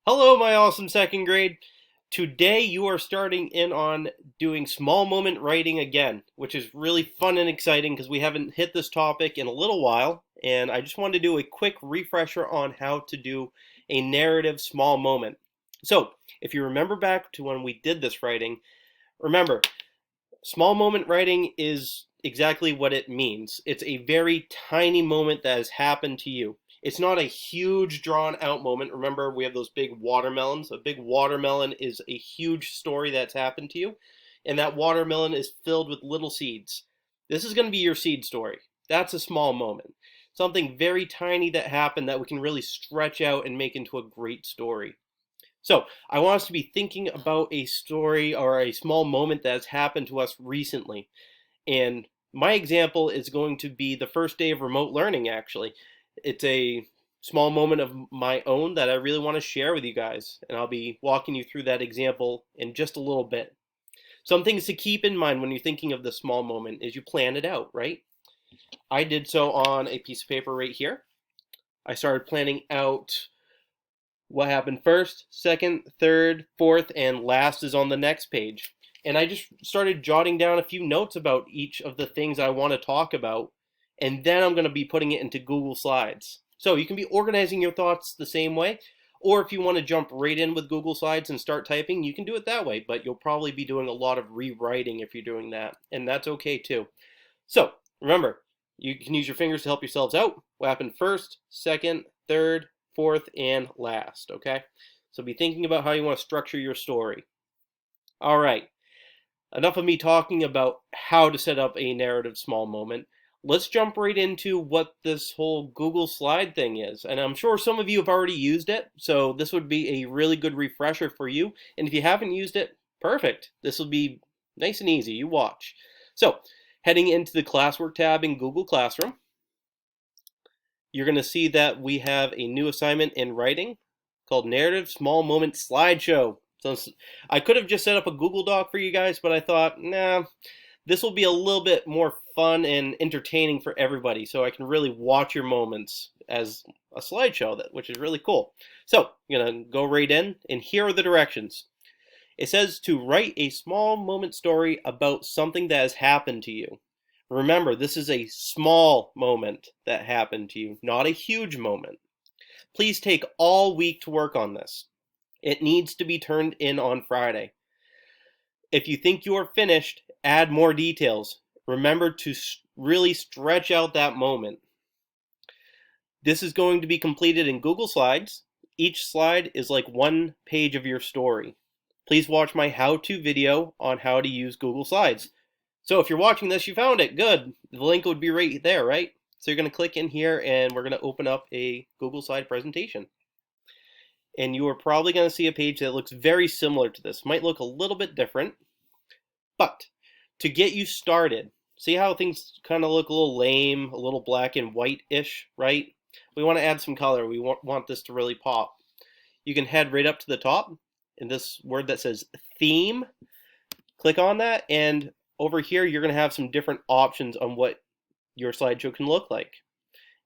Hello, my awesome second grade. Today you are starting in on doing small moment writing again, which is really fun and exciting because we haven't hit this topic in a little while. And I just wanted to do a quick refresher on how to do a narrative small moment. So, if you remember back to when we did this writing, remember, small moment writing is exactly what it means. It's a very tiny moment that has happened to you. It's not a huge drawn out moment. Remember, we have those big watermelons. A big watermelon is a huge story that's happened to you, and that watermelon is filled with little seeds. This is going to be your seed story. That's a small moment. Something very tiny that happened that we can really stretch out and make into a great story. So, I want us to be thinking about a story or a small moment that has happened to us recently. And my example is going to be the first day of remote learning, actually. It's a small moment of my own that I really want to share with you guys. And I'll be walking you through that example in just a little bit. Some things to keep in mind when you're thinking of the small moment is you plan it out, right? I did so on a piece of paper right here. I started planning out what happened first, second, third, fourth, and last is on the next page. And I just started jotting down a few notes about each of the things I want to talk about, and then I'm going to be putting it into Google Slides. So you can be organizing your thoughts the same way, or if you want to jump right in with Google Slides and start typing, you can do it that way, but you'll probably be doing a lot of rewriting if you're doing that, and that's okay too. So remember, you can use your fingers to help yourselves out. What happened first, second, third, fourth, and last, okay? So be thinking about how you want to structure your story. All right, enough of me talking about how to set up a narrative small moment. Let's jump right into what this whole Google Slide thing is. And I'm sure some of you have already used it, so this would be a really good refresher for you. And if you haven't used it, perfect. This will be nice and easy. You watch. So, heading into the classwork tab in Google Classroom, you're going to see that we have a new assignment in writing called Narrative Small Moment Slideshow. So I could have just set up a Google Doc for you guys, but I thought, nah, this will be a little bit more fun and entertaining for everybody, so I can really watch your moments as a slideshow, which is really cool. So I'm going to go right in, and here are the directions. It says to write a small moment story about something that has happened to you. Remember, this is a small moment that happened to you, not a huge moment. Please take all week to work on this. It needs to be turned in on Friday. If you think you are finished, add more details. Remember to really stretch out that moment. This is going to be completed in Google Slides. Each slide is like one page of your story. Please watch my how-to video on how to use Google Slides. So if you're watching this, you found it. Good. The link would be right there, right? So you're going to click in here and we're going to open up a Google Slide presentation. And you are probably going to see a page that looks very similar to this. Might look a little bit different. But to get you started, see how things kind of look a little lame, a little black and white-ish, right? We want to add some color. We want this to really pop. You can head right up to the top in this word that says theme. Click on that, and over here you're going to have some different options on what your slideshow can look like.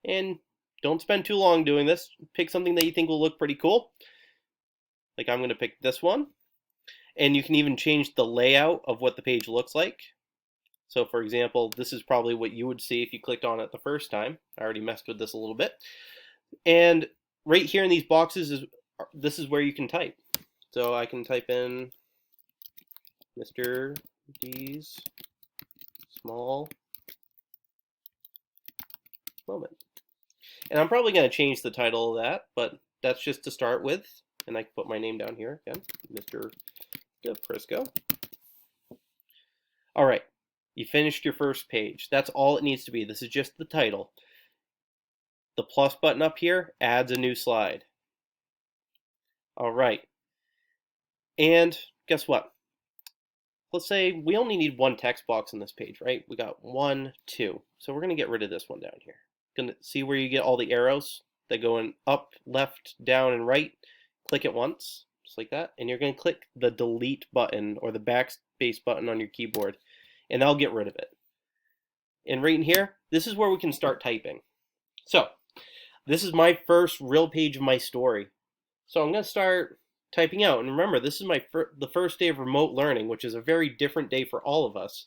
And don't spend too long doing this. Pick something that you think will look pretty cool. Like I'm going to pick this one. And you can even change the layout of what the page looks like. So for example, this is probably what you would see if you clicked on it the first time. I already messed with this a little bit. And right here in these boxes, this is where you can type. So I can type in Mr. D's small moment. And I'm probably going to change the title of that, but that's just to start with. And I can put my name down here again, Mr. DeFrisco. All right, you finished your first page. That's all it needs to be. This is just the title. The plus button up here adds a new slide. All right, and guess what? Let's say we only need one text box on this page, right? We got 1, 2. So we're going to get rid of this one down here. Going to see where you get all the arrows that go in up, left, down, and right. Click it once, just like that, and you're going to click the delete button or the backspace button on your keyboard, and that'll get rid of it. And right in here, this is where we can start typing. So, this is my first real page of my story. So I'm going to start typing out. And remember, this is the first day of remote learning, which is a very different day for all of us.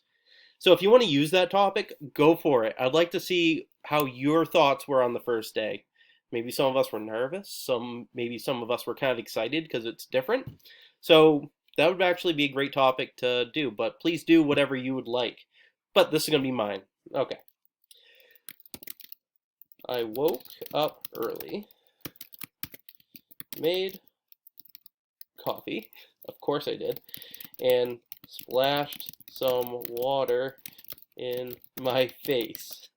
So if you want to use that topic, go for it. I'd like to see how your thoughts were on the first day. Maybe some of us were nervous. Maybe some of us were kind of excited because it's different. So that would actually be a great topic to do. But please do whatever you would like. But this is going to be mine. Okay. I woke up early, made coffee, of course I did, and splashed some water in my face.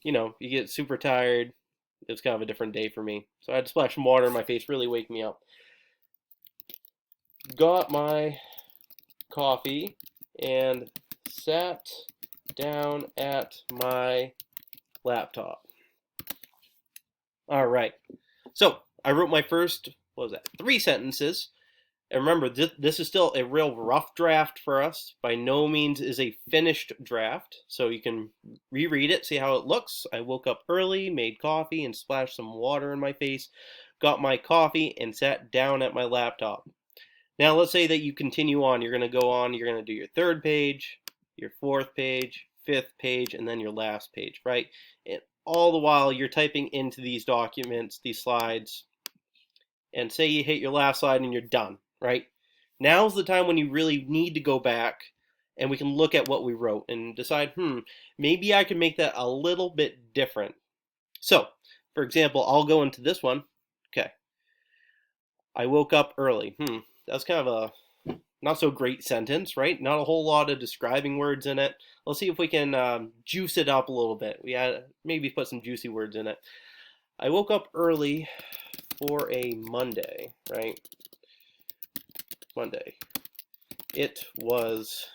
You know, you get super tired. It was kind of a different day for me. So I had to splash some water in my face, really wake me up. Got my coffee and sat down at my laptop. All right. So I wrote my first, 3 sentences. And remember, this is still a real rough draft for us. By no means is a finished draft. So you can reread it, see how it looks. I woke up early, made coffee, and splashed some water in my face. Got my coffee and sat down at my laptop. Now let's say that you continue on. You're going to go on. You're going to do your 3rd page, your 4th page, 5th page, and then your last page, right? And all the while you're typing into these documents, these slides, and say you hit your last slide and you're done, right? Now's the time when you really need to go back and we can look at what we wrote and decide, maybe I can make that a little bit different. So, for example, I'll go into this one. Okay. I woke up early. That's kind of a not so great sentence, right? Not a whole lot of describing words in it. Let's see if we can juice it up a little bit. We had maybe put some juicy words in it. I woke up early for a Monday, right? Monday. It was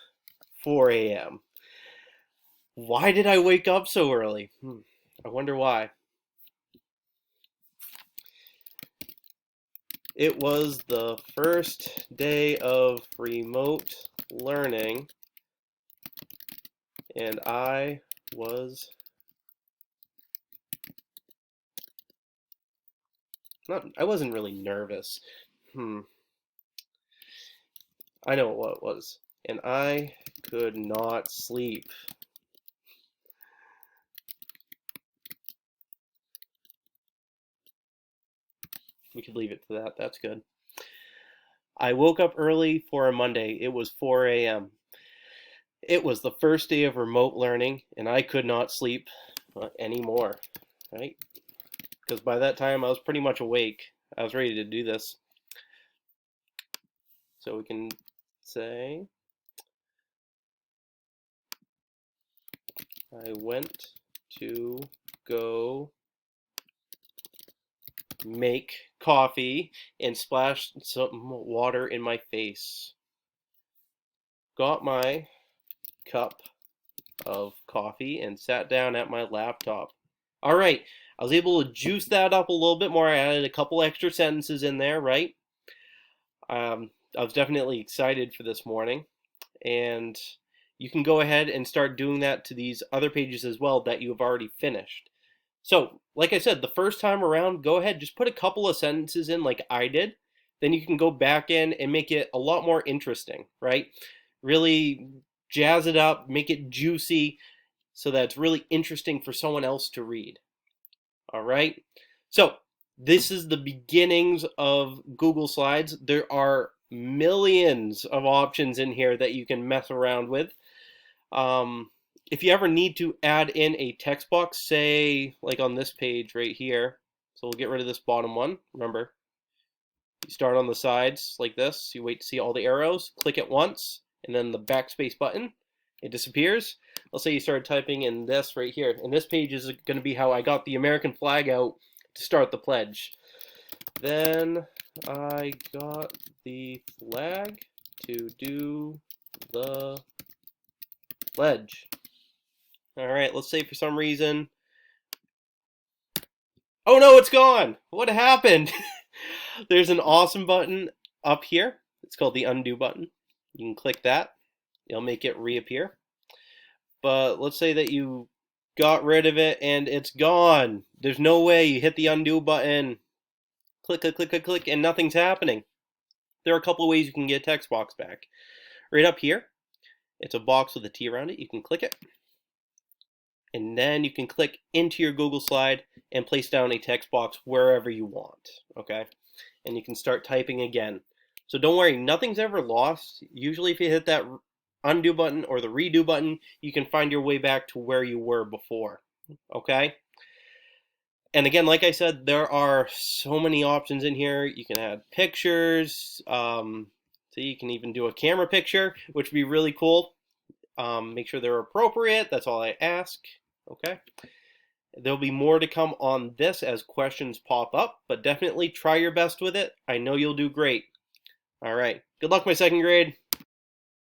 4 a.m. Why did I wake up so early? I wonder why. It was the first day of remote learning, and I wasn't really nervous. I know what it was. And I could not sleep. We could leave it to that. That's good. I woke up early for a Monday. It was 4 a.m. It was the first day of remote learning, and I could not sleep anymore, right? Because by that time, I was pretty much awake. I was ready to do this. So we can say, I went to go make coffee and splashed some water in my face. Got my cup of coffee and sat down at my laptop. All right, I was able to juice that up a little bit more. I added a couple extra sentences in there, right? I was definitely excited for this morning, and you can go ahead and start doing that to these other pages as well that you have already finished. So, like I said, the first time around, go ahead, just put a couple of sentences in like I did. Then you can go back in and make it a lot more interesting, right? Really jazz it up, make it juicy so that it's really interesting for someone else to read. All right? So, this is the beginnings of Google Slides. There are millions of options in here that you can mess around with. If you ever need to add in a text box, say like on this page right here, so we'll get rid of this bottom one. Remember, you start on the sides like this, you wait to see all the arrows, click it once, and then the backspace button, it disappears. Let's say you started typing in this right here, and this page is going to be how I got the American flag out to start the pledge. Then I got the flag to do the pledge. All right, let's say for some reason, oh no, it's gone. What happened? There's an awesome button up here. It's called the undo button. You can click that. It'll make it reappear. But let's say that you got rid of it and it's gone. There's no way. You hit the undo button, click, click, click, click, click, and nothing's happening. There are a couple of ways you can get a text box back. Right up here, it's a box with a T around it. You can click it, and then you can click into your Google slide and place down a text box wherever you want, okay? And you can start typing again. So don't worry, nothing's ever lost. Usually if you hit that undo button or the redo button, you can find your way back to where you were before, okay? And again, like I said, there are so many options in here. You can add pictures. So you can even do a camera picture, which would be really cool. Make sure they're appropriate. That's all I ask. Okay. There'll be more to come on this as questions pop up, but definitely try your best with it. I know you'll do great. All right. Good luck, my second grade.